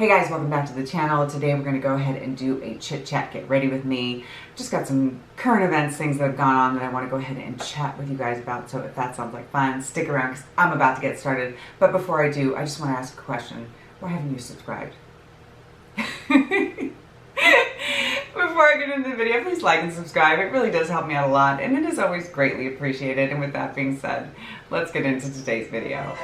Hey guys, welcome back to the channel. Today we're going to go ahead and do a chit chat, get ready with me. Just got some current events, things that have gone on that I want to go ahead and chat with you guys about. So if that sounds like fun, stick around because I'm about to get started. But before I do, I just want to ask a question. Why haven't you subscribed? Before I get into the video, please like and subscribe. It really does help me out a lot and it is always greatly appreciated. And with that being said, let's get into today's video.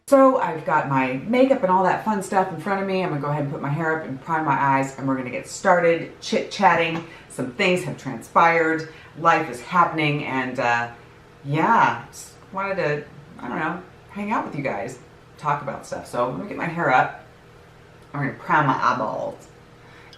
So I've got my makeup and all that fun stuff in front of me. I'm gonna go ahead and put my hair up and prime my eyes and we're gonna get started chit-chatting. Some things have transpired, life is happening, and yeah, just wanted to, I don't know, hang out with you guys, talk about stuff. So I'm gonna get my hair up. I'm gonna prime my eyeballs.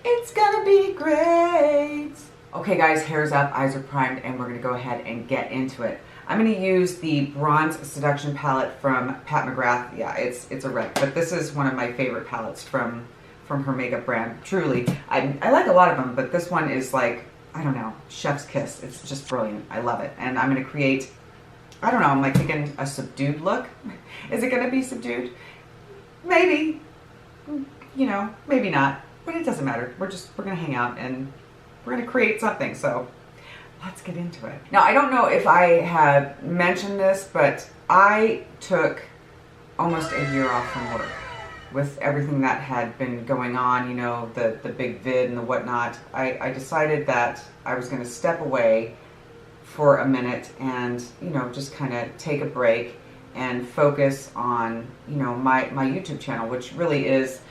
It's gonna be great. Okay guys, hair's up, eyes are primed, and we're gonna go ahead and get into it. I'm going to use the Bronze Seduction palette from Pat McGrath. Yeah, it's a wreck, but this is one of my favorite palettes from her makeup brand. Truly, I like a lot of them, but this one is like, I don't know, chef's kiss. It's just brilliant. I love it. And I'm going to create, I don't know, I'm like thinking a subdued look. Is it going to be subdued? Maybe. You know, maybe not. But it doesn't matter. We're going to hang out and we're going to create something. So let's get into it. Now, I don't know if I have mentioned this, but I took almost a year off from work with everything that had been going on, you know, the big vid and the whatnot. I decided that I was going to step away for a minute and, you know, just kind of take a break and focus on, you know, my YouTube channel, which really is,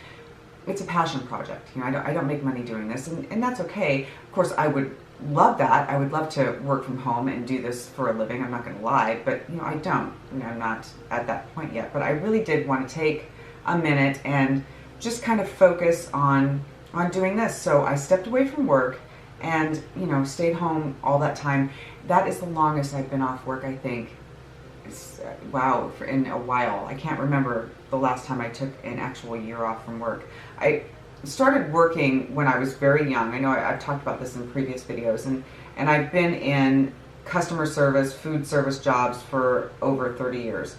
it's a passion project. You know, I don't make money doing this, and that's okay. Of course, I would love that. I would love to work from home and do this for a living. I'm not going to lie, but you know, I don't. You know, I'm not at that point yet. But I really did want to take a minute and just kind of focus on doing this. So I stepped away from work and, you know, stayed home all that time. That is the longest I've been off work, I think. Wow, in a while. I can't remember the last time I took an actual year off from work. I started working when I was very young. I know I've talked about this in previous videos, and I've been in customer service, food service jobs for over 30 years.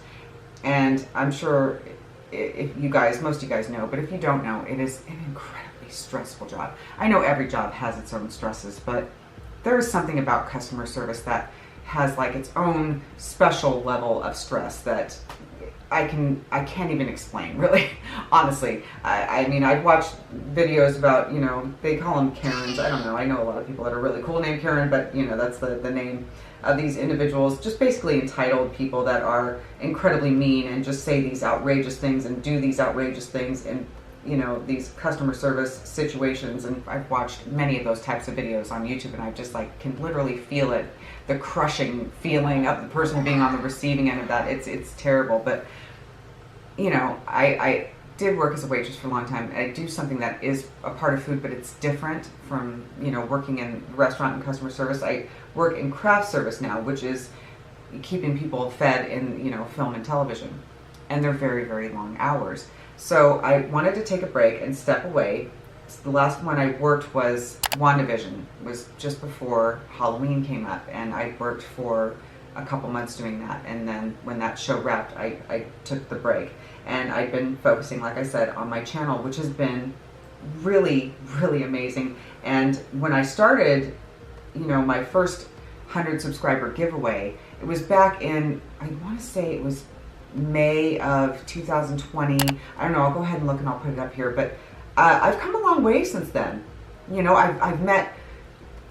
And I'm sure if you guys, most of you guys know, but if you don't know, it is an incredibly stressful job. I know every job has its own stresses, but there is something about customer service that has like its own special level of stress that I can't even explain, really, honestly. I mean, I've watched videos about, you know, they call them Karens. I don't know. I know a lot of people that are really cool named Karen, but, you know, that's the name of these individuals. Just basically entitled people that are incredibly mean and just say these outrageous things and do these outrageous things in, you know, these customer service situations. And I've watched many of those types of videos on YouTube, and I just like can literally feel it, the crushing feeling of the person being on the receiving end of that. It's terrible. But you know, I did work as a waitress for a long time. I do something that is a part of food, but it's different from, you know, working in restaurant and customer service. I work in craft service now, which is keeping people fed in, you know, film and television. And they're very, very long hours. So I wanted to take a break and step away. The last one I worked was WandaVision. It was just before Halloween came up, and I worked for a couple months doing that, and then when that show wrapped, I took the break. And I've been focusing, like I said, on my channel, which has been really, really amazing. And when I started, you know, my first 100 subscriber giveaway, it was back in, I want to say it was May of 2020. I don't know, I'll go ahead and look and I'll put it up here. But I've come a long way since then. You know, I've met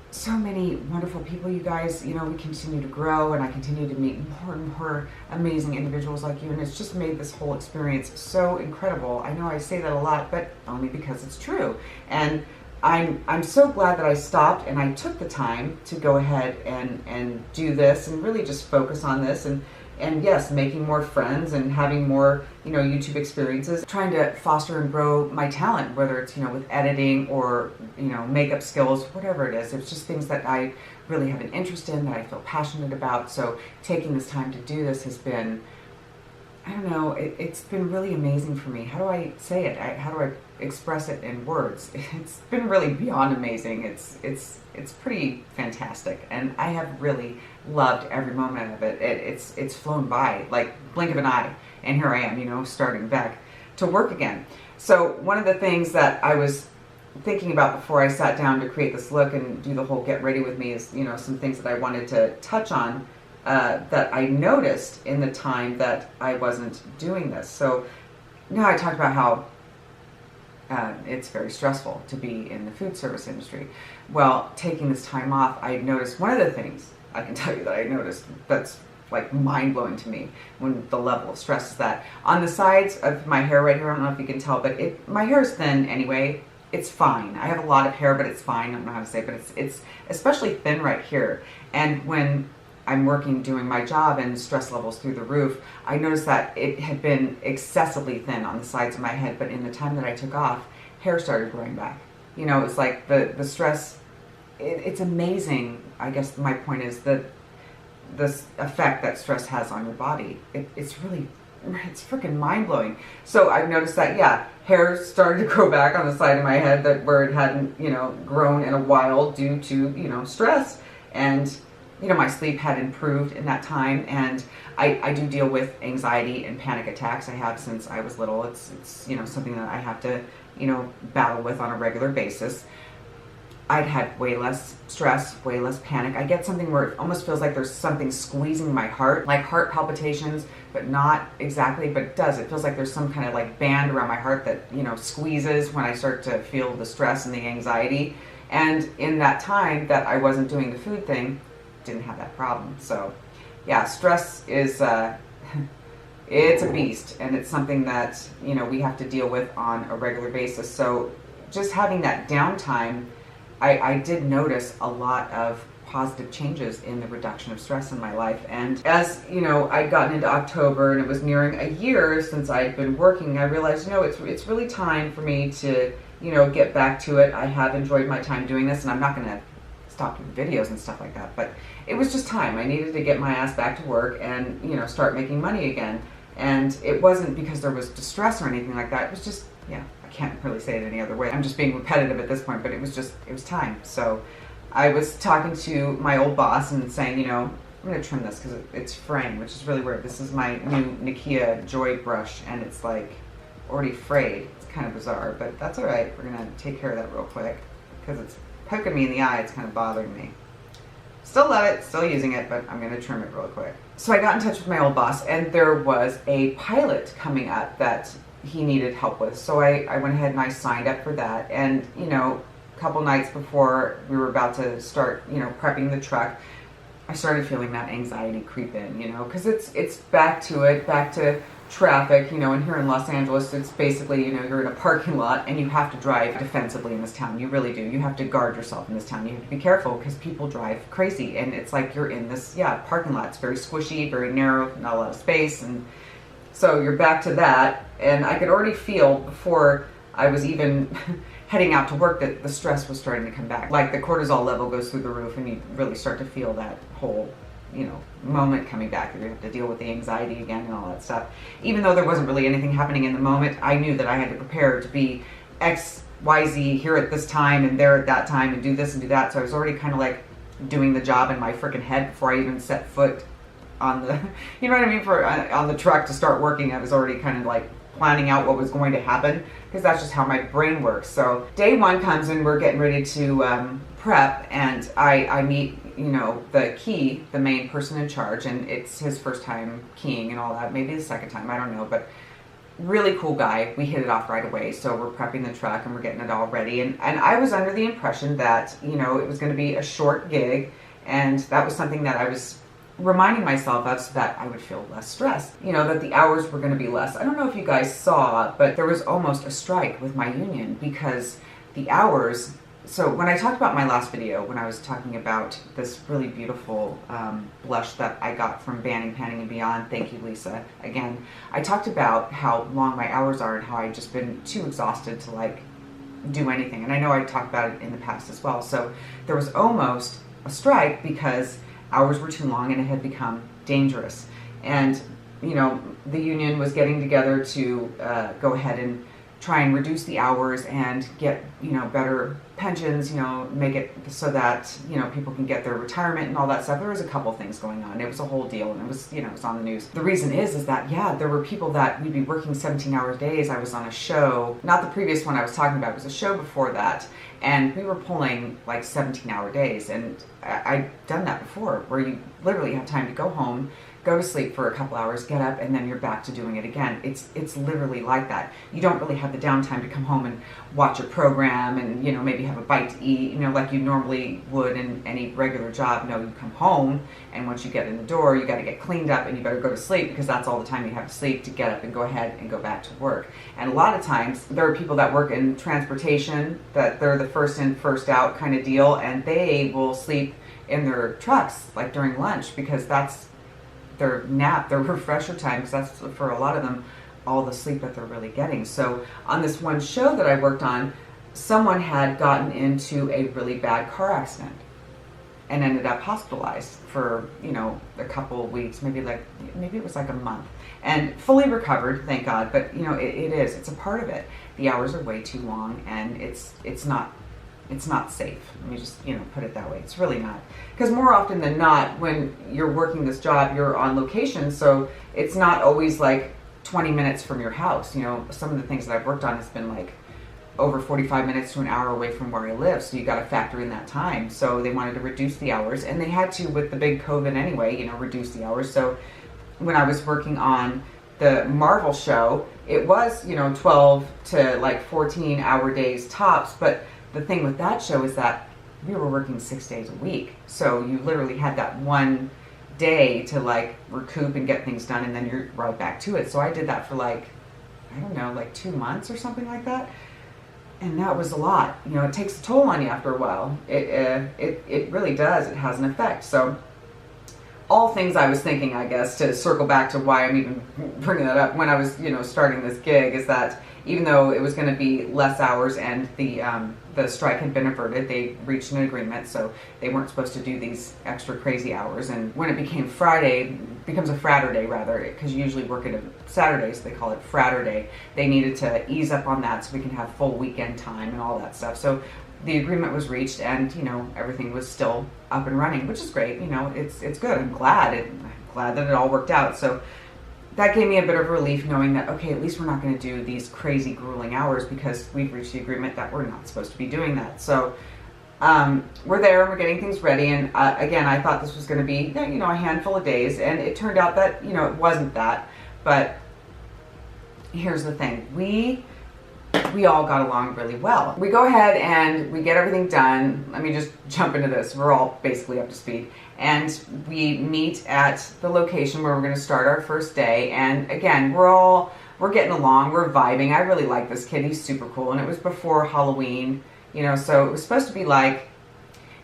so many wonderful people, you guys. You know, we continue to grow, and I continue to meet more and more amazing individuals like you, and it's just made this whole experience so incredible. I know I say that a lot, but only because it's true. And I'm so glad that I stopped and I took the time to go ahead and do this and really just focus on this, and yes, making more friends and having more, you know, YouTube experiences, trying to foster and grow my talent, whether it's, you know, with editing or, you know, makeup skills, whatever it is. It's just things that I really have an interest in, that I feel passionate about. So taking this time to do this has been I don't know, it's been really amazing for me. How do I say it? How do I express it in words? It's been really beyond amazing. It's pretty fantastic, and I have really loved every moment of it. It's flown by like blink of an eye, and here I am, you know, starting back to work again. So one of the things that I was thinking about before I sat down to create this look and do the whole get ready with me is, you know, some things that I wanted to touch on that I noticed in the time that I wasn't doing this. So now I talked about how it's very stressful to be in the food service industry. Well, taking this time off, I noticed one of the things I can tell you that I noticed that's like mind-blowing to me when the level of stress is that on the sides of my hair right here, I don't know if you can tell, but my hair is thin anyway. It's fine. I have a lot of hair, but it's fine. I don't know how to say it, but it's especially thin right here. And when I'm working, doing my job, and stress levels through the roof, I noticed that it had been excessively thin on the sides of my head, but in the time that I took off, hair started growing back. You know, it's like the stress, it's amazing. I guess my point is that this effect that stress has on your body, it's freaking mind-blowing. So I've noticed that, yeah, hair started to grow back on the side of my head that where it hadn't, you know, grown in a while due to, you know, stress. And you know, my sleep had improved in that time, and I do deal with anxiety and panic attacks. I have since I was little. It's you know, something that I have to, you know, battle with on a regular basis. I'd had way less stress, way less panic. I get something where it almost feels like there's something squeezing my heart, like heart palpitations, but not exactly, but it does. It feels like there's some kind of like band around my heart that, you know, squeezes when I start to feel the stress and the anxiety. And in that time that I wasn't doing the food thing, didn't have that problem. So yeah, stress is it's a beast, and it's something that, you know, we have to deal with on a regular basis. So just having that downtime, I did notice a lot of positive changes in the reduction of stress in my life. And as you know, I'd gotten into October and it was nearing a year since I'd been working, I realized, you know, it's really time for me to, you know, get back to it. I have enjoyed my time doing this, and I'm not going to stop doing videos and stuff like that, but it was just time. I needed to get my ass back to work and, you know, start making money again. And it wasn't because there was distress or anything like that. It was just, yeah, I can't really say it any other way. I'm just being repetitive at this point, but it was time. So I was talking to my old boss and saying, you know, I'm going to trim this because it's fraying, which is really weird. This is my new Nikia Joy brush, and it's like already frayed. It's kind of bizarre, but that's all right. We're going to take care of that real quick because it's poking me in the eye. It's kind of bothering me. Still love it, still using it, but I'm going to trim it real quick. So I got in touch with my old boss, and there was a pilot coming up that he needed help with. So I went ahead and I signed up for that. And, you know, a couple nights before we were about to start, you know, prepping the truck, I started feeling that anxiety creep in, you know, because it's back to traffic, you know, and here in Los Angeles, it's basically, you know, you're in a parking lot and you have to drive defensively in this town. You really do. You have to guard yourself in this town. You have to be careful because people drive crazy, and it's like you're in this, yeah, parking lot. It's very squishy, very narrow, not a lot of space, and so you're back to that. And I could already feel before I was even heading out to work that the stress was starting to come back. Like the cortisol level goes through the roof, and you really start to feel that whole, you know, moment coming back. You have to deal with the anxiety again and all that stuff. Even though there wasn't really anything happening in the moment, I knew that I had to prepare to be X, Y, Z here at this time and there at that time and do this and do that. So I was already kind of like doing the job in my freaking head before I even set foot on the, you know what I mean, on the truck to start working. I was already kind of like planning out what was going to happen because that's just how my brain works. So day one comes and we're getting ready to prep, and I meet, you know, the main person in charge, and it's his first time keying and all that, maybe the second time, I don't know, but really cool guy. We hit it off right away. So we're prepping the truck and we're getting it all ready, and I was under the impression that, you know, it was going to be a short gig, and that was something that I was reminding myself of so that I would feel less stressed, you know, that the hours were going to be less. I don't know if you guys saw, but there was almost a strike with my union because the hours. So when I talked about my last video, when I was talking about this really beautiful blush that I got from Banning, Panning and Beyond, thank you, Lisa, again, I talked about how long my hours are and how I've just been too exhausted to like do anything. And I know I talked about it in the past as well. So there was almost a strike because hours were too long and it had become dangerous. And you know, the union was getting together to go ahead and try and reduce the hours and get, you know, better pensions, you know, make it so that, you know, people can get their retirement and all that stuff. There was a couple things going on. It was a whole deal, and it was, you know, it was on the news. The reason is that, yeah, there were people that we'd be working 17-hour days. I was on a show, not the previous one I was talking about, it was a show before that, and we were pulling like 17-hour days, and I'd done that before, where you literally have time to go home, go to sleep for a couple hours, get up, and then you're back to doing it again. It's literally like that. You don't really have the downtime to come home and watch a program and, you know, maybe have a bite to eat, you know, like you normally would in any regular job. No, you come home, and once you get in the door, you got to get cleaned up, and you better go to sleep, because that's all the time you have to sleep to get up and go ahead and go back to work. And a lot of times there are people that work in transportation that they're the first in, first out kind of deal, and they will sleep in their trucks like during lunch, because that's their nap, their refresher time, because that's, for a lot of them, all the sleep that they're really getting. So on this one show that I worked on, someone had gotten into a really bad car accident and ended up hospitalized for, you know, a couple of weeks, maybe it was like a month, and fully recovered, thank God. But, you know, it's a part of it. The hours are way too long, and it's not safe. Let me just, you know, put it that way. It's really not. Because more often than not, when you're working this job, you're on location, so it's not always like 20 minutes from your house. You know, some of the things that I've worked on has been like over 45 minutes to an hour away from where I live, so you got to factor in that time. So they wanted to reduce the hours, and they had to with the big COVID anyway, you know, reduce the hours. So when I was working on the Marvel show, it was, you know, 12 to like 14-hour days tops, but the thing with that show is that we were working 6 days a week. So you literally had that one day to like recoup and get things done, and then you're right back to it. So I did that for like, I don't know, like 2 months or something like that. And that was a lot. You know, it takes a toll on you after a while. It really does. It has an effect. So all things I was thinking, I guess, to circle back to why I'm even bringing that up when I was, you know, starting this gig, is that even though it was going to be less hours and the strike had been averted, they reached an agreement, so they weren't supposed to do these extra crazy hours. And when it became Friday, becomes a Fraturday rather, because you usually work at a Saturday, so they call it Fraturday. They needed to ease up on that so we can have full weekend time and all that stuff. So the agreement was reached, and, you know, everything was still up and running, which is great. You know, it's good. I'm glad that it all worked out. So that gave me a bit of relief, knowing that, okay, at least we're not going to do these crazy, grueling hours, because we've reached the agreement that we're not supposed to be doing that. So we're there, and we're getting things ready. And again, I thought this was going to be, you know, a handful of days, and it turned out that, you know, it wasn't that. But here's the thing. We all got along really well. We go ahead and we get everything done. Let me just jump into this. We're all basically up to speed. And we meet at the location where we're going to start our first day. And again, we're getting along, we're vibing. I really like this kid. He's super cool. And it was before Halloween, you know, so it was supposed to be like,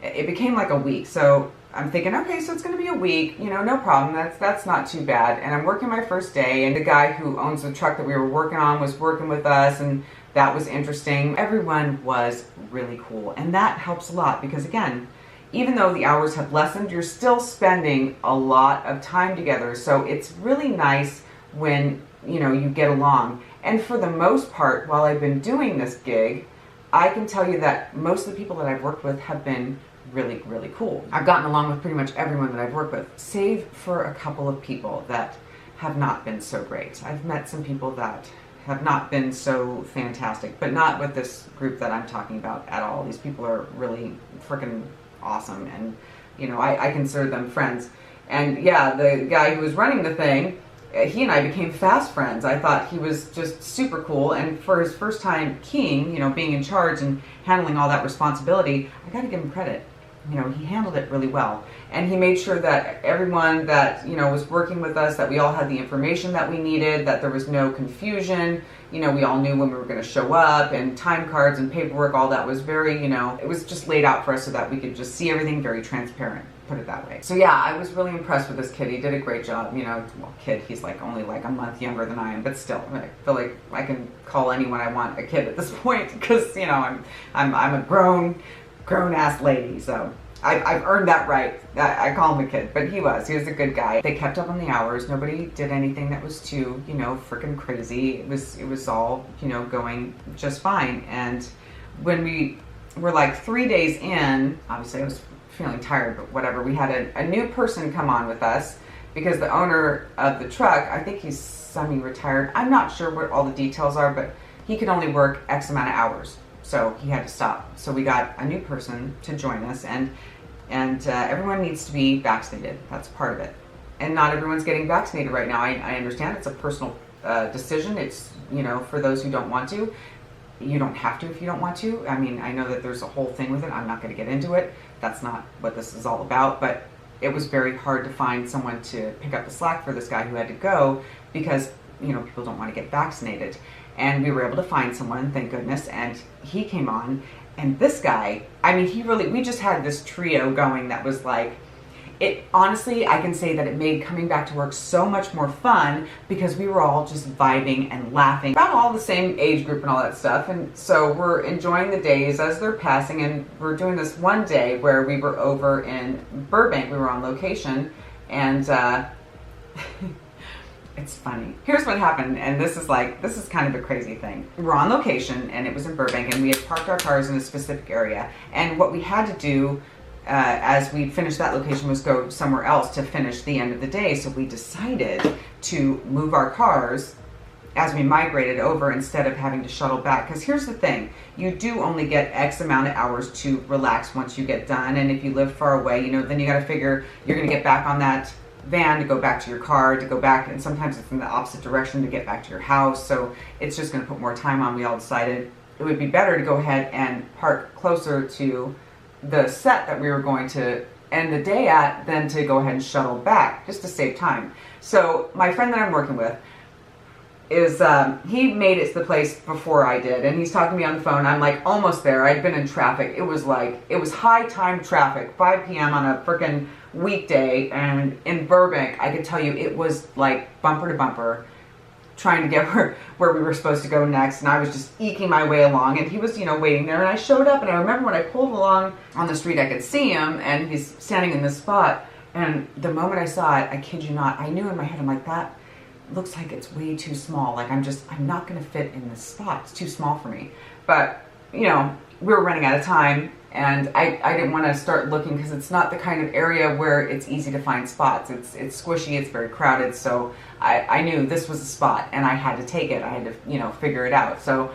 it became like a week. So I'm thinking, okay, so it's going to be a week, you know, no problem. That's not too bad. And I'm working my first day, and the guy who owns the truck that we were working on was working with us, and that was interesting. Everyone was really cool, and that helps a lot, because again, even though the hours have lessened, you're still spending a lot of time together. So it's really nice when, you know, you get along. And for the most part, while I've been doing this gig, I can tell you that most of the people that I've worked with have been really, really cool. I've gotten along with pretty much everyone that I've worked with, save for a couple of people that have not been so great. I've met some people that have not been so fantastic, but not with this group that I'm talking about at all. These people are really freaking awesome, and, you know, I consider them friends. And yeah, the guy who was running the thing, he and I became fast friends. I thought he was just super cool, and for his first time keying, you know, being in charge and handling all that responsibility, I gotta give him credit. You know, he handled it really well, and he made sure that everyone that, you know, was working with us, that we all had the information that we needed, that there was no confusion. You know, we all knew when we were going to show up, and time cards and paperwork, all that was very, you know, it was just laid out for us so that we could just see everything very transparent, put it that way. So yeah, I was really impressed with this kid. He did a great job. You know, well, kid, he's like only like a month younger than I am, but still, I feel like I can call anyone I want a kid at this point, because, you know, I'm a grown ass lady. So I've earned that right. I call him a kid, but he was a good guy. They kept up on the hours. Nobody did anything that was too, freaking crazy. It was all, going just fine. And when we were like 3 days in, obviously I was feeling tired, but whatever. We had a new person come on with us because the owner of the truck, I think he's semi-retired. I'm not sure what all the details are, but he could only work X amount of hours. So he had to stop. So we got a new person to join us, and everyone needs to be vaccinated. That's part of it. And not everyone's getting vaccinated right now. I understand it's a personal decision. It's, for those who don't want to. You don't have to if you don't want to. I mean, I know that there's a whole thing with it. I'm not going to get into it. That's not what this is all about. But it was very hard to find someone to pick up the slack for this guy who had to go because, people don't want to get vaccinated. And we were able to find someone, thank goodness, and he came on. And this guy, I mean, we just had this trio going that was like, honestly, I can say that it made coming back to work so much more fun because we were all just vibing and laughing about all the same age group and all that stuff. And so we're enjoying the days as they're passing, and we're doing this one day where we were over in Burbank. We were on location, and it's funny. Here's what happened, and this is kind of a crazy thing. We were on location, and it was in Burbank, and we had parked our cars in a specific area. And what we had to do as we finished that location was go somewhere else to finish the end of the day. So we decided to move our cars as we migrated over instead of having to shuttle back. Because here's the thing, you do only get X amount of hours to relax once you get done. And if you live far away, then you got to figure you're going to get back on that van to go back to your car, to go back, and sometimes it's in the opposite direction to get back to your house. So it's just going to put more time on. We all decided it would be better to go ahead and park closer to the set that we were going to end the day at than to go ahead and shuttle back, just to save time. So my friend that I'm working with is, he made it to the place before I did, and he's talking to me on the phone. I'm like almost there. I'd been in traffic. It was high time traffic, 5 p.m. on a freaking weekday, and in Burbank, I could tell you it was like bumper to bumper, trying to get where we were supposed to go next. And I was just eking my way along, and he was, waiting there. And I showed up, and I remember when I pulled along on the street, I could see him, and he's standing in this spot. And the moment I saw it, I kid you not, I knew in my head, I'm like, that looks like it's way too small. Like, I'm not going to fit in this spot. It's too small for me. But, we were running out of time, and I didn't want to start looking because it's not the kind of area where it's easy to find spots. It's squishy, it's very crowded, so I knew this was a spot, and I had to take it. I had to, figure it out. So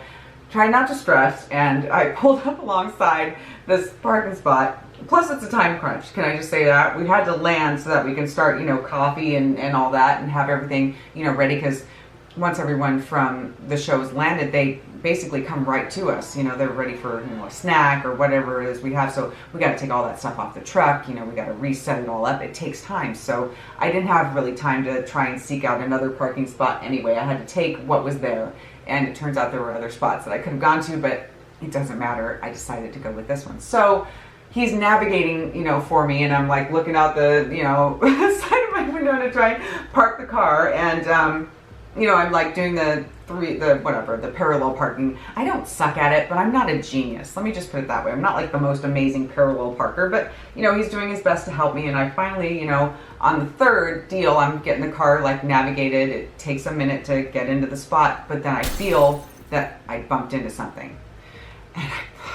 try not to stress, and I pulled up alongside this parking spot. Plus, it's a time crunch. Can I just say that? We had to land so that we can start, coffee and all that, and have everything, ready, because once everyone from the show's landed, they basically come right to us. They're ready for a snack or whatever it is we have. So we got to take all that stuff off the truck. We got to reset it all up. It takes time. So I didn't have really time to try and seek out another parking spot anyway. I had to take what was there, and it turns out there were other spots that I could have gone to, but it doesn't matter. I decided to go with this one. So he's navigating, for me, and I'm like looking out the, side of my window to try and park the car, and I'm like doing the parallel parking. I don't suck at it, but I'm not a genius. Let me just put it that way. I'm not like the most amazing parallel parker, but he's doing his best to help me. And I finally, on the third deal, I'm getting the car like navigated. It takes a minute to get into the spot, but then I feel that I bumped into something. And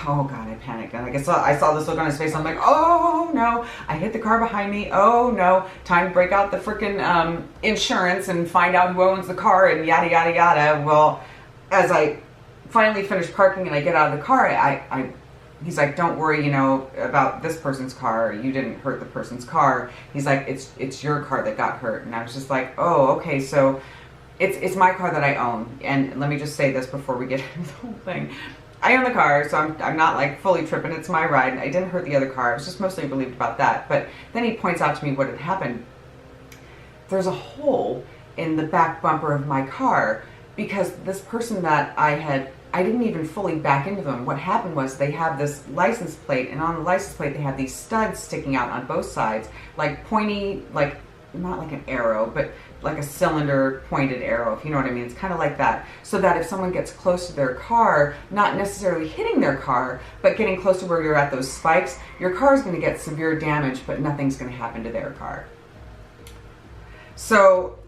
oh God, I panicked. And I saw this look on his face. I'm like, oh no, I hit the car behind me. Oh no, time to break out the freaking insurance and find out who owns the car and yada, yada, yada. Well, as I finally finish parking and I get out of the car, he's like, don't worry, about this person's car. You didn't hurt the person's car. He's like, it's your car that got hurt. And I was just like, oh, okay, so it's my car that I own. And let me just say this before we get into the whole thing. I own the car, so I'm not like fully tripping. It's my ride. I didn't hurt the other car. I was just mostly relieved about that. But then he points out to me what had happened. There's a hole in the back bumper of my car because this person that I didn't even fully back into them. What happened was they have this license plate, and on the license plate they have these studs sticking out on both sides, like pointy, like not like an arrow, but like a cylinder pointed arrow, if you know what I mean. It's kind of like that, so that if someone gets close to their car, not necessarily hitting their car, but getting close to where you're at those spikes, your car is going to get severe damage, but nothing's going to happen to their car. So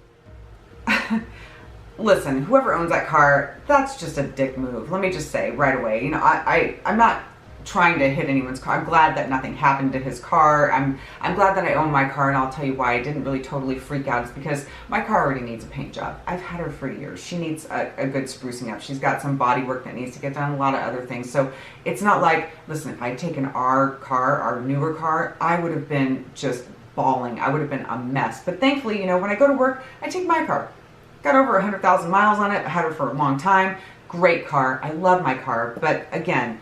listen, whoever owns that car, that's just a dick move. Let me just say right away, you know, I'm not trying to hit anyone's car. I'm glad that nothing happened to his car. I'm glad that I own my car, and I'll tell you why I didn't really totally freak out. It's because my car already needs a paint job. I've had her for years. She needs a good sprucing up. She's got some body work that needs to get done, a lot of other things. So it's not like, listen, if I'd taken our car, our newer car, I would have been just bawling. I would have been a mess. But thankfully, you know, when I go to work, I take my car. Got over 100,000 miles on it. I had her for a long time. Great car. I love my car. But again,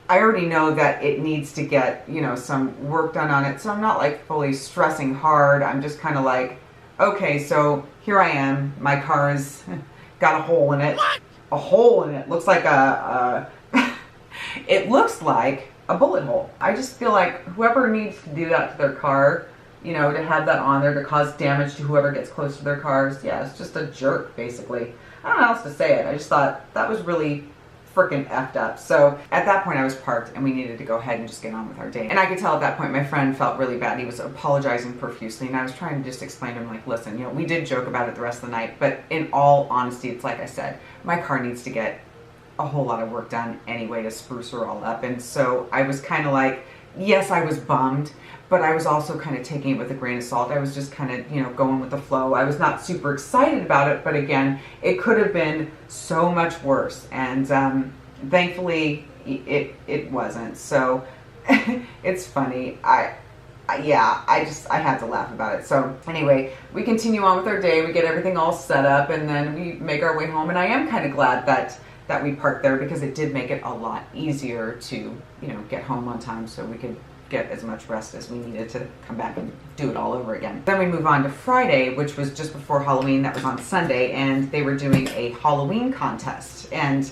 I already know that it needs to get, you know, some work done on it. So I'm not like fully stressing hard. I'm just kind of like, okay, so here I am. My car has got a hole in it. What? A hole in it. Looks like it looks like a bullet hole. I just feel like whoever needs to do that to their car, you know, to have that on there to cause damage to whoever gets close to their cars, yeah, it's just a jerk, basically. I don't know how else to say it. I just thought that was really freaking effed up. So at that point I was parked and we needed to go ahead and just get on with our day. And I could tell at that point my friend felt really bad. He was apologizing profusely, and I was trying to just explain to him, like, listen, you know, we did joke about it the rest of the night, but in all honesty, it's like I said, my car needs to get a whole lot of work done anyway to spruce her all up. And so I was kind of like, yes, I was bummed, but I was also kind of taking it with a grain of salt. I was just kind of, you know, going with the flow. I was not super excited about it, but again, it could have been so much worse. And thankfully, it wasn't. So it's funny. I had to laugh about it. So anyway, we continue on with our day. We get everything all set up, and then we make our way home. And I am kind of glad that we parked there, because it did make it a lot easier to, you know, get home on time so we could get as much rest as we needed to come back and do it all over again. Then we move on to Friday, which was just before Halloween. That was on Sunday, and they were doing a Halloween contest. And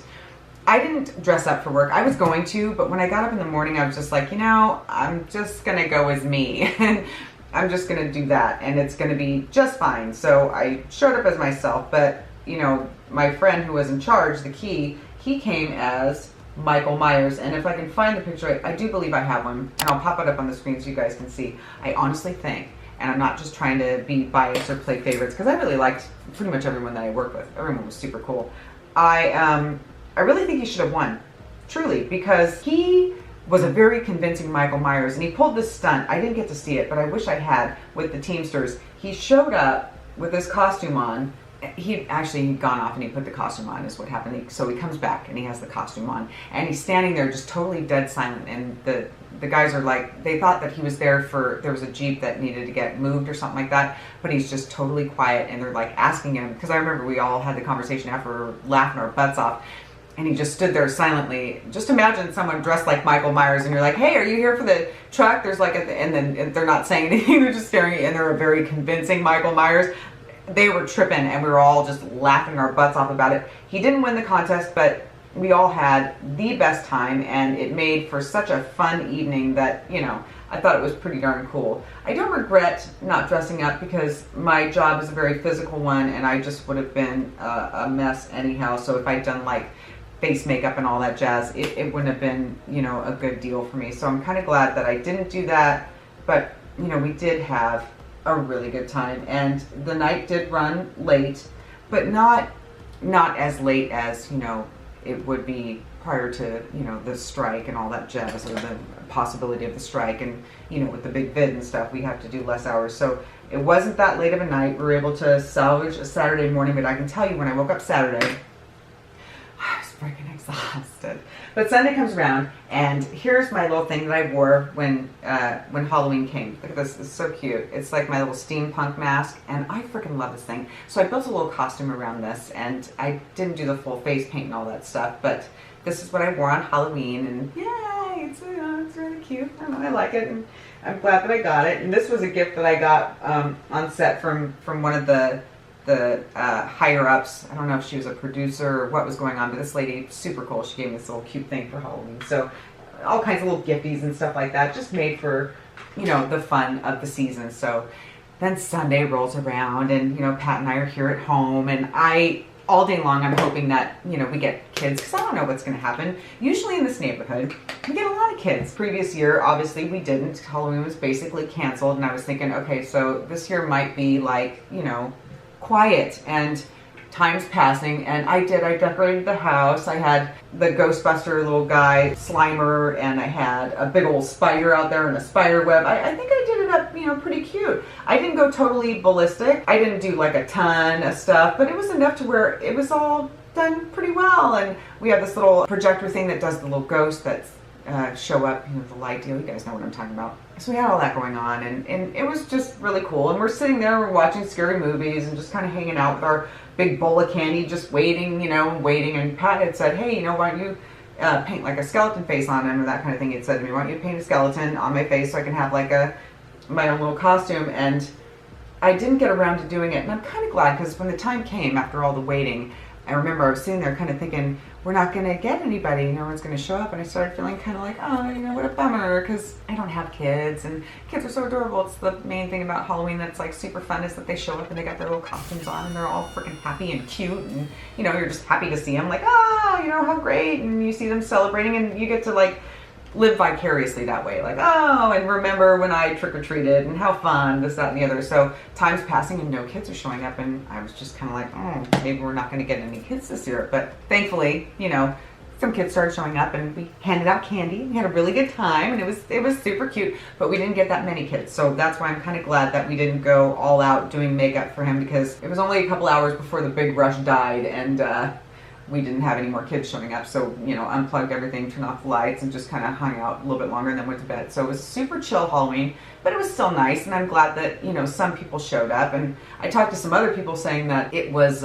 I didn't dress up for work. I was going to, but when I got up in the morning, I was just like, you know, I'm just gonna go as me. And I'm just gonna do that, and it's gonna be just fine. So I showed up as myself, but you know, my friend who was in charge, the key, he came as Michael Myers. And if I can find the picture, I do believe I have one, and I'll pop it up on the screen so you guys can see. I honestly think, and I'm not just trying to be biased or play favorites, because I really liked pretty much everyone that I worked with. Everyone was super cool. I really think he should have won, truly, because he was a very convincing Michael Myers, and he pulled this stunt. I didn't get to see it, but I wish I had, with the Teamsters. He showed up with his costume on. He'd gone off and he put the costume on, is what happened. So he comes back and he has the costume on, and he's standing there just totally dead silent. And the guys are like, they thought that he was there there was a Jeep that needed to get moved or something like that, but he's just totally quiet. And they're like asking him, because I remember we all had the conversation after, we were laughing our butts off, and he just stood there silently. Just imagine someone dressed like Michael Myers, and you're like, hey, are you here for the truck? There's like, and then they're not saying anything, they're just staring at you, and they're a very convincing Michael Myers. They were tripping, and we were all just laughing our butts off about it. He didn't win the contest, but we all had the best time, and it made for such a fun evening that, you know, I thought it was pretty darn cool. I don't regret not dressing up, because my job is a very physical one, and I just would have been a mess anyhow. So if I'd done like face makeup and all that jazz, it wouldn't have been, you know, a good deal for me. So I'm kind of glad that I didn't do that. But, you know, we did have a really good time, and the night did run late, but not as late as, you know, it would be prior to, you know, the strike and all that jazz, or the possibility of the strike. And, you know, with the big vid and stuff, we have to do less hours. So it wasn't that late of a night. We were able to salvage a Saturday morning, but I can tell you, when I woke up Saturday, I was freaking exhausted. But Sunday comes around, and here's my little thing that I wore when Halloween came. Look at this. It's so cute. It's like my little steampunk mask, and I freaking love this thing. So I built a little costume around this, and I didn't do the full face paint and all that stuff, but this is what I wore on Halloween, and yay, it's really cute. I don't know, I like it, and I'm glad that I got it. And this was a gift that I got on set from one of the higher ups. I don't know if she was a producer or what was going on, but this lady, super cool. She gave me this little cute thing for Halloween. So all kinds of little gifties and stuff like that, just made for, you know, the fun of the season. So then Sunday rolls around and, you know, Pat and I are here at home, and all day long, I'm hoping that, you know, we get kids, because I don't know what's going to happen. Usually in this neighborhood, we get a lot of kids. Previous year, obviously, we didn't. Halloween was basically canceled, and I was thinking, okay, so this year might be like, you know, quiet, and time's passing, and I decorated the house. I had the Ghostbuster little guy, Slimer, and I had a big old spider out there and a spider web. I think I did it up, you know, pretty cute. I didn't go totally ballistic. I didn't do like a ton of stuff, but it was enough to where it was all done pretty well. And we have this little projector thing that does the little ghosts that show up, you know, the light deal. You guys know what I'm talking about. So we had all that going on, and it was just really cool. And we're sitting there, we're watching scary movies and just kind of hanging out with our big bowl of candy, just waiting, you know, waiting. And Pat had said, hey, you know, why don't you paint like a skeleton face on him, or that kind of thing. He had said to me, why don't you paint a skeleton on my face so I can have like my own little costume. And I didn't get around to doing it, and I'm kind of glad, because when the time came after all the waiting, I remember I was sitting there kind of thinking, we're not going to get anybody, no one's going to show up, and I started feeling kind of like, oh, you know, what a bummer, because I don't have kids, and kids are so adorable. It's the main thing about Halloween that's like super fun, is that they show up and they got their little costumes on, and they're all freaking happy and cute, and, you know, you're just happy to see them, like, oh, you know, how great, and you see them celebrating, and you get to like live vicariously that way, like, oh, and remember when I trick-or-treated and how fun, this, that, and the other. So time's passing and no kids are showing up, and I was just kind of like, oh, maybe we're not going to get any kids this year. But thankfully, you know, some kids started showing up, and we handed out candy. We had a really good time, and it was super cute, but we didn't get that many kids. So that's why I'm kind of glad that we didn't go all out doing makeup for him, because it was only a couple hours before the big rush died, and we didn't have any more kids showing up. So, you know, unplugged everything, turned off the lights, and just kind of hung out a little bit longer and then went to bed. So it was super chill Halloween, but it was still nice, and I'm glad that, you know, some people showed up. And I talked to some other people saying that it was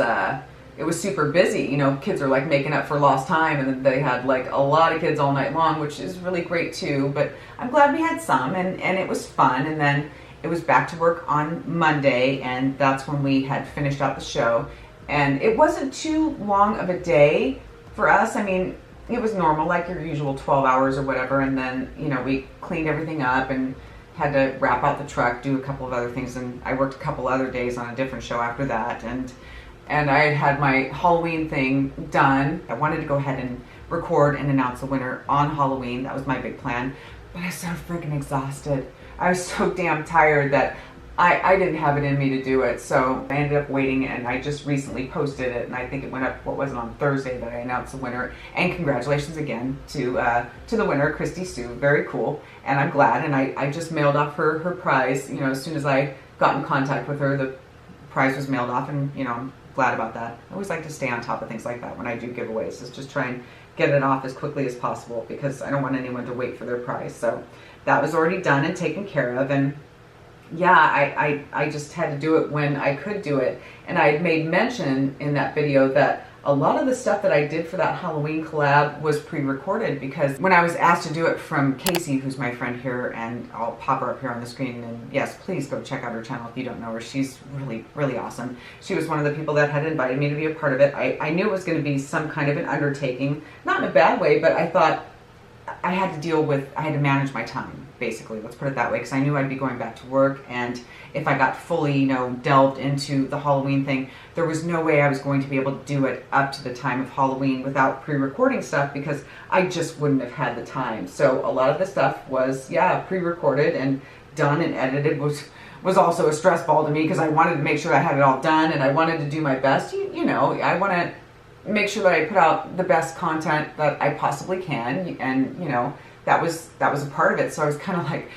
super busy. You know, kids are like making up for lost time, and then they had like a lot of kids all night long, which is really great too. But I'm glad we had some, and it was fun. And then it was back to work on Monday, and that's when we had finished out the show. And it wasn't too long of a day for us. I mean, it was normal, like your usual 12 hours or whatever. And then, you know, we cleaned everything up and had to wrap out the truck, do a couple of other things. And I worked a couple other days on a different show after that. And I had my Halloween thing done. I wanted to go ahead and record and announce the winner on Halloween. That was my big plan. But I was so freaking exhausted. I was so damn tired that I didn't have it in me to do it, so I ended up waiting, and I just recently posted it, and I think it went up, what was it, on Thursday that I announced the winner. And congratulations again to the winner, Christy Sue. Very cool, and I'm glad. And I just mailed off her prize. You know, as soon as I got in contact with her, the prize was mailed off, and, you know, I'm glad about that. I always like to stay on top of things like that when I do giveaways, is just try and get it off as quickly as possible, because I don't want anyone to wait for their prize. So that was already done and taken care of. And yeah, I just had to do it when I could do it. And I had made mention in that video that a lot of the stuff that I did for that Halloween collab was pre-recorded, because when I was asked to do it from Casey, who's my friend here, and I'll pop her up here on the screen, and yes, please go check out her channel if you don't know her. She's really, really awesome. She was one of the people that had invited me to be a part of it. I knew it was going to be some kind of an undertaking, not in a bad way, but I thought I had to manage my time. Basically, let's put it that way, because I knew I'd be going back to work, and if I got fully, you know, delved into the Halloween thing, there was no way I was going to be able to do it up to the time of Halloween without pre-recording stuff, because I just wouldn't have had the time. So a lot of the stuff was, yeah, pre-recorded and done and edited. Was also a stress ball to me, because I wanted to make sure I had it all done, and I wanted to do my best. You know, I want to make sure that I put out the best content that I possibly can, and, you know, that was a part of it. So I was kind of like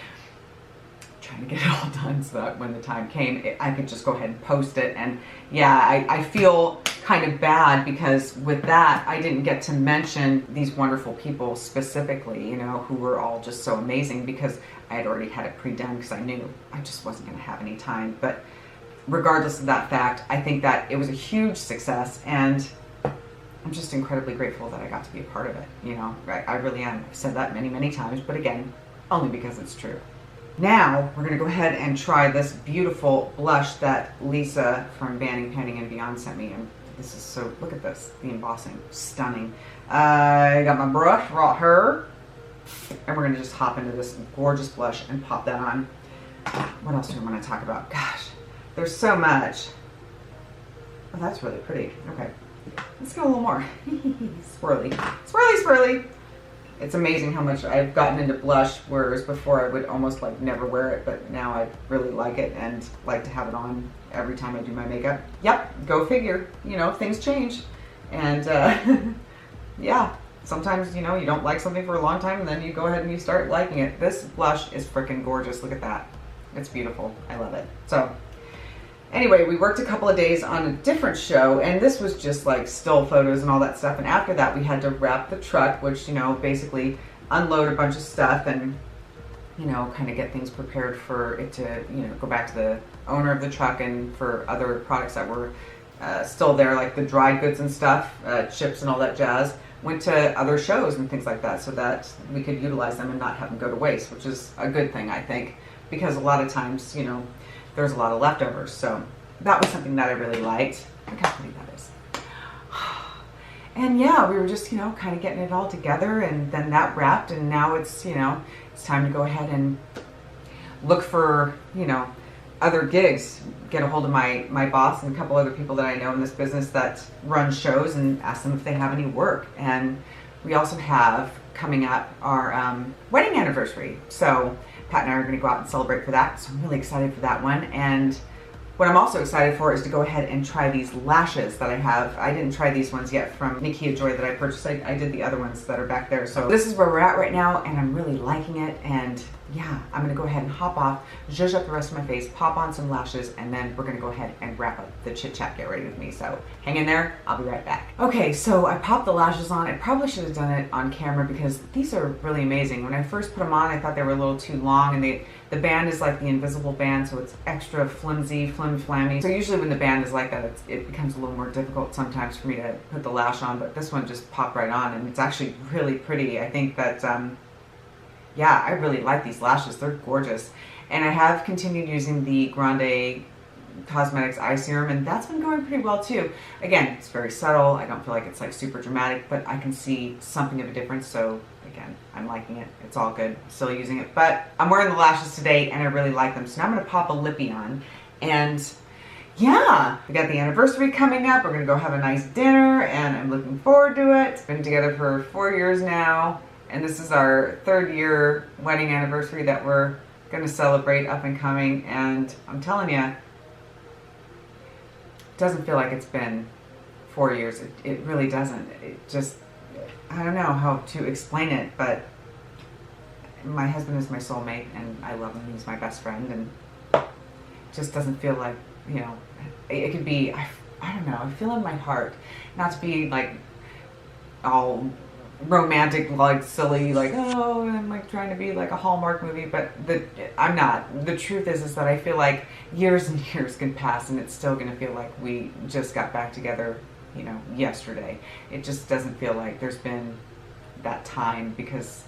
trying to get it all done so that when the time came, I could just go ahead and post it. And yeah, I feel kind of bad, because with that, I didn't get to mention these wonderful people specifically, you know, who were all just so amazing, because I had already had it pre-done, because I knew I just wasn't going to have any time. But regardless of that fact, I think that it was a huge success, and I'm just incredibly grateful that I got to be a part of it. You know, I really am. I've said that many, many times, but again, only because it's true. Now, we're going to go ahead and try this beautiful blush that Lisa from Banning, Panning, and Beyond sent me. And this is so, look at this, the embossing, stunning. I got my brush right here, and we're going to just hop into this gorgeous blush and pop that on. What else do I want to talk about? Gosh, there's so much. Oh, that's really pretty. Okay, let's go a little more. Swirly, swirly, swirly. It's amazing how much I've gotten into blush, whereas before I would almost like never wear it, but now I really like it and like to have it on every time I do my makeup. Yep, go figure. You know, things change. And yeah, sometimes, you know, you don't like something for a long time and then you go ahead and you start liking it. This blush is freaking gorgeous. Look at that. It's beautiful. I love it. So anyway, we worked a couple of days on a different show, and this was just like still photos and all that stuff. And after that, we had to wrap the truck, which, you know, basically unload a bunch of stuff and, you know, kind of get things prepared for it to, you know, go back to the owner of the truck and for other products that were still there, like the dried goods and stuff, chips and all that jazz, went to other shows and things like that so that we could utilize them and not have them go to waste, which is a good thing, I think, because a lot of times, you know, there's a lot of leftovers. So that was something that I really liked. Look how pretty that is. And yeah, we were just, you know, kind of getting it all together, and then that wrapped, and now it's, you know, it's time to go ahead and look for, you know, other gigs, get a hold of my boss and a couple other people that I know in this business that run shows and ask them if they have any work. And we also have coming up our wedding anniversary. So Pat and I are going to go out and celebrate for that. So I'm really excited for that one. And what I'm also excited for is to go ahead and try these lashes that I have. I didn't try these ones yet from Nikia Joy that I purchased. I did the other ones that are back there. So this is where we're at right now, and I'm really liking it. And yeah, I'm gonna go ahead and hop off, zhuzh up the rest of my face, pop on some lashes, and then we're gonna go ahead and wrap up the chit chat, get ready with me. So hang in there, I'll be right back. Okay, so I popped the lashes on. I probably should have done it on camera because these are really amazing. When I first put them on, I thought they were a little too long, and the band is like the invisible band, so it's extra flimsy, flammy. So usually when the band is like that, it becomes a little more difficult sometimes for me to put the lash on, but this one just popped right on, and it's actually really pretty. I think that, yeah, I really like these lashes. They're gorgeous. And I have continued using the Grande Cosmetics Eye Serum, and that's been going pretty well too. Again, it's very subtle. I don't feel like it's like super dramatic, but I can see something of a difference. So again, I'm liking it. It's all good. Still using it, but I'm wearing the lashes today and I really like them. So now I'm going to pop a lippy on, and yeah, we got the anniversary coming up. We're going to go have a nice dinner and I'm looking forward to it. Been together for 4 years now, and this is our 3rd year wedding anniversary that we're going to celebrate up and coming. And I'm telling you, it doesn't feel like it's been 4 years. It really doesn't. It just, I don't know how to explain it, but my husband is my soulmate and I love him. He's my best friend, and it just doesn't feel like, you know, it could be, I don't know, I feel in my heart, not to be like all romantic, like silly, like, oh, I'm like trying to be like a Hallmark movie, but I'm not. The truth is that I feel like years and years can pass and it's still going to feel like we just got back together, you know, yesterday. It just doesn't feel like there's been that time because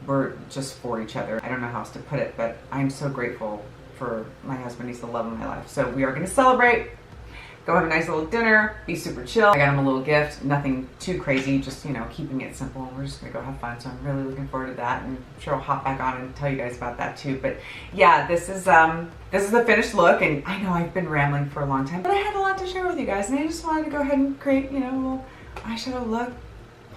we're just for each other. I don't know how else to put it, but I'm so grateful for my husband. He's the love of my life. So we are going to celebrate, go have a nice little dinner, be super chill. I got him a little gift, nothing too crazy, just, you know, keeping it simple. And we're just gonna go have fun. So I'm really looking forward to that, and I'm sure I'll hop back on and tell you guys about that too. But yeah, this is the finished look, and I know I've been rambling for a long time, but I had a lot to share with you guys, and I just wanted to go ahead and create, you know, a little eyeshadow look,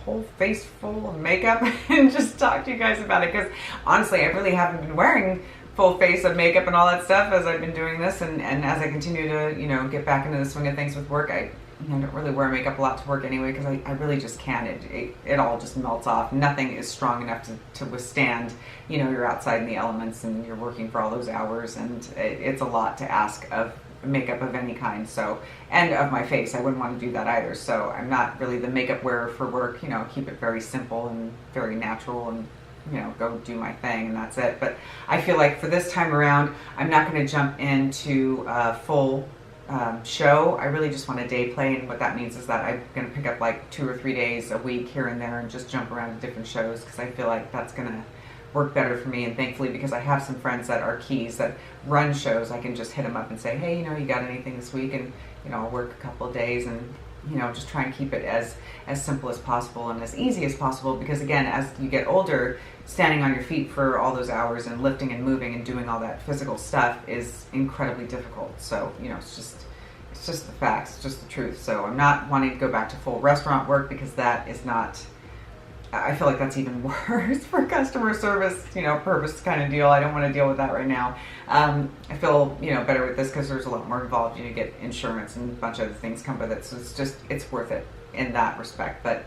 whole face full of makeup, and just talk to you guys about it. Because honestly, I really haven't been wearing full face of makeup and all that stuff as I've been doing this, and as I continue to, you know, get back into the swing of things with work. I don't really wear makeup a lot to work anyway because I really just can't. It all just melts off. Nothing is strong enough to withstand, you know, you're outside in the elements and you're working for all those hours, and it's a lot to ask of makeup of any kind. So, and of my face, I wouldn't want to do that either. So I'm not really the makeup wearer for work. You know, keep it very simple and very natural, and you know, go do my thing, and that's it. But I feel like for this time around, I'm not going to jump into a full show. I really just want a day play, and what that means is that I'm going to pick up like 2 or 3 days a week here and there and just jump around to different shows, because I feel like that's going to work better for me. And thankfully, because I have some friends that are keys that run shows, I can just hit them up and say, hey, you know, you got anything this week? And, you know, I'll work a couple of days and, you know, just try and keep it as simple as possible and as easy as possible, because again, as you get older, standing on your feet for all those hours and lifting and moving and doing all that physical stuff is incredibly difficult. So, you know, it's just the facts, it's just the truth. So I'm not wanting to go back to full restaurant work because that is not, I feel like that's even worse for customer service, you know, purpose kind of deal. I don't want to deal with that right now. I feel, you know, better with this because there's a lot more involved. You know, you get insurance and a bunch of other things come with it. So it's worth it in that respect. But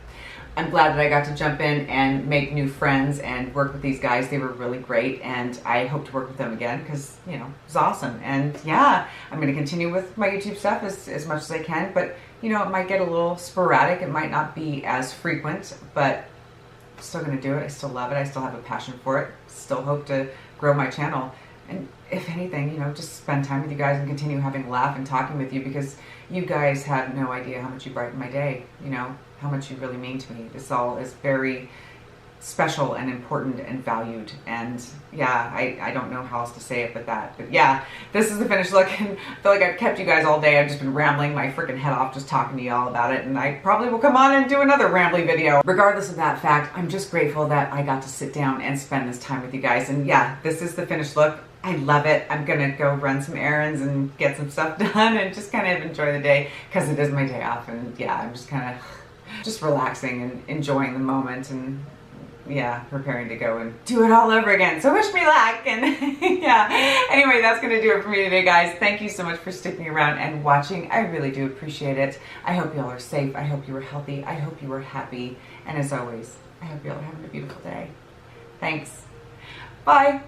I'm glad that I got to jump in and make new friends and work with these guys. They were really great, and I hope to work with them again because, you know, it was awesome. And yeah, I'm going to continue with my YouTube stuff as much as I can, but, you know, it might get a little sporadic. It might not be as frequent, but I'm still going to do it. I still love it. I still have a passion for it. Still hope to grow my channel. And if anything, you know, just spend time with you guys and continue having a laugh and talking with you because you guys have no idea how much you brighten my day, you know, how much you really mean to me. This all is very special and important and valued. And yeah, I don't know how else to say it but that. But yeah, this is the finished look, and I feel like I've kept you guys all day. I've just been rambling my freaking head off just talking to you all about it, and I probably will come on and do another rambling video. Regardless of that fact, I'm just grateful that I got to sit down and spend this time with you guys. And yeah, this is the finished look. I love it. I'm gonna go run some errands and get some stuff done and just kind of enjoy the day because it is my day off. And yeah, I'm just kind of just relaxing and enjoying the moment and yeah, preparing to go and do it all over again. So wish me luck. And yeah, anyway, that's going to do it for me today, guys. Thank you so much for sticking around and watching. I really do appreciate it. I hope you all are safe. I hope you are healthy. I hope you are happy. And as always, I hope you all are having a beautiful day. Thanks. Bye.